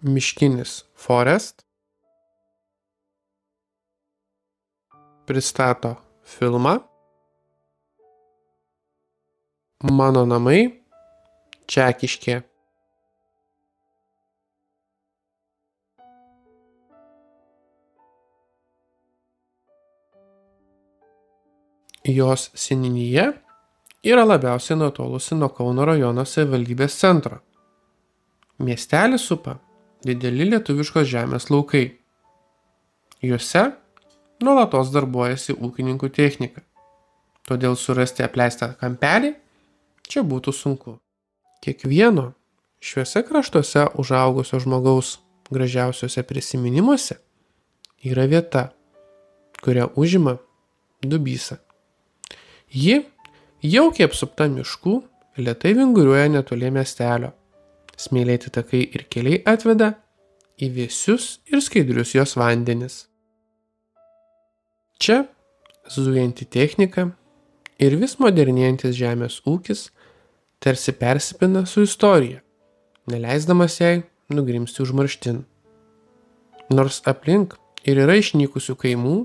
Miškinis Forest pristato filmą Mano namai Čekiškė. Jos seniūnija yra labiausiai nutolusi nuo Kauno rajono savivaldybės centro. Miestelį supa dideli lietuviškos žemės laukai. Juose nuolatos darbuojasi ūkininkų technika, todėl surasti apleistą kampelį čia būtų sunku. Kiekvieno šiuose kraštuose užaugusio žmogaus gražiausiuose prisiminimuose yra vieta, kurią užima Dubysa. Ji jaukiai apsupta miškų, lėtai vinguriuoja netoli miestelio. Smėlėti takai ir keliai atveda į vėsius ir skaidrius jos vandenis. Čia zujanti technika ir vis modernėjantis žemės ūkis tarsi persipina su istorija, neleisdamas jai nugrimsti užmarštin. Nors aplink ir yra išnykusių kaimų,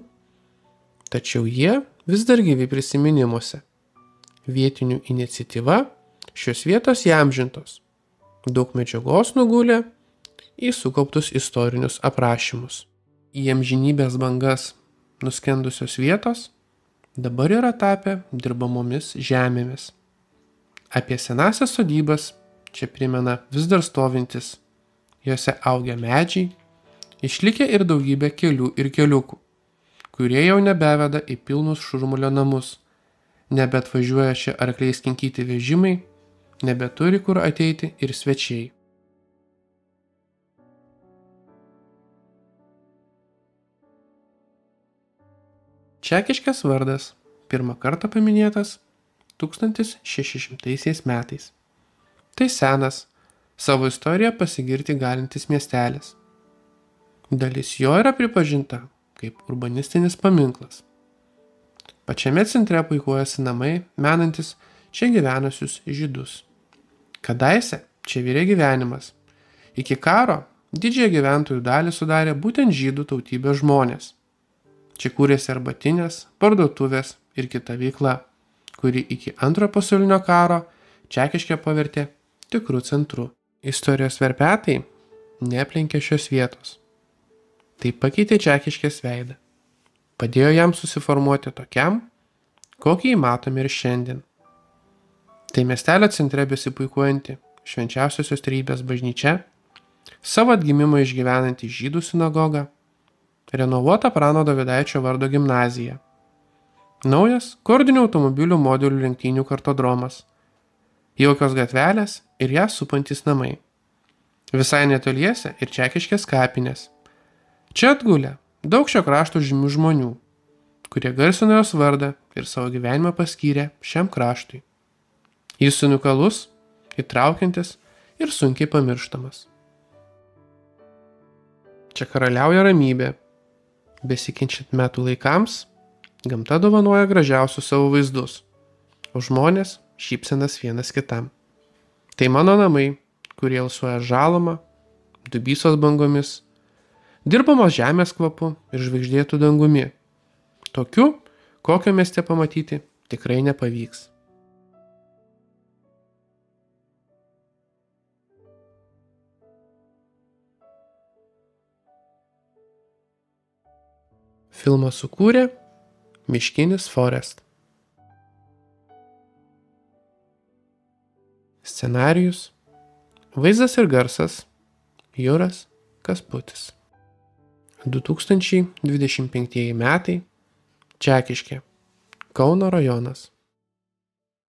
tačiau jie vis dar gyvi prisiminimuose. Vietinių iniciatyva šios vietos įamžintos. Daug medžiagos nugulė į sukauptus istorinius aprašymus. Į amžinybės bangas nuskendusios vietos dabar yra tapę dirbamomis žemėmis. Apie senąsias sodybas čia primena vis dar stovintis. Jose augia medžiai, išlikę ir daugybė kelių ir keliukų, kurie jau nebeveda į pilnus šurmulio namus, nebeatvažiuoja čia arkliais kinkyti vežimai, nebeturi kur ateiti ir svečiai. Čekiškės vardas pirmą kartą paminėtas 1600 metais. Tai senas, savo istoriją pasigirti galintis miestelis. Dalis jo yra pripažinta kaip urbanistinis paminklas. Pačiame centre puikuojasi namai, menantis čia gyvenusius žydus. Kadaise čia virė gyvenimas. Iki karo didžiąją gyventojų dalį sudarė būtent žydų tautybės žmonės. Čia kūrėsi arbatinės, parduotuvės ir kita veikla, kuri iki Antrojo pasaulinio karo Čekiškę pavertė tikrų centru. Istorijos verpetai neaplenkė šios vietos. Tai pakeitė Čekiškės veidą. Padėjo jam susiformuoti tokiam, kokį jį matome ir šiandien. Tai miestelio centre besipuikuojanti Švenčiausiosios Trejybės bažnyčia, savo atgimimą išgyvenanti žydų sinagoga, renovuota Prano Dovydaičio vardo gimnazija, naujas kordinių automobilių modelių lenktynių kartodromas, jaukios gatvelės ir jas supantys namai. Visai netoliese ir Čekiškės kapinės. Čia atgulė daug šio krašto žymių žmonių, kurie garsino jos vardą ir savo gyvenimą paskyrė šiam kraštui. Jis unikalus, įtraukiantis ir sunkiai pamirštamas. Čia karaliauja ramybė. Besikeičiant metų laikams, gamta dovanoja gražiausius savo vaizdus, o žmonės šypsenas vienas kitam. Tai mano namai, kurie alsuoja žaloma, Dubysos bangomis, dirbamos žemės kvapu ir žvaigždėtų dangumi. Tokiu, kokio mieste pamatyti tikrai nepavyks. Filmą sukūrė Miškinis Forest. Scenarijus, vaizdas ir garsas Juras Kasputis. 2025 metai, Čekiškė, Kauno rajonas.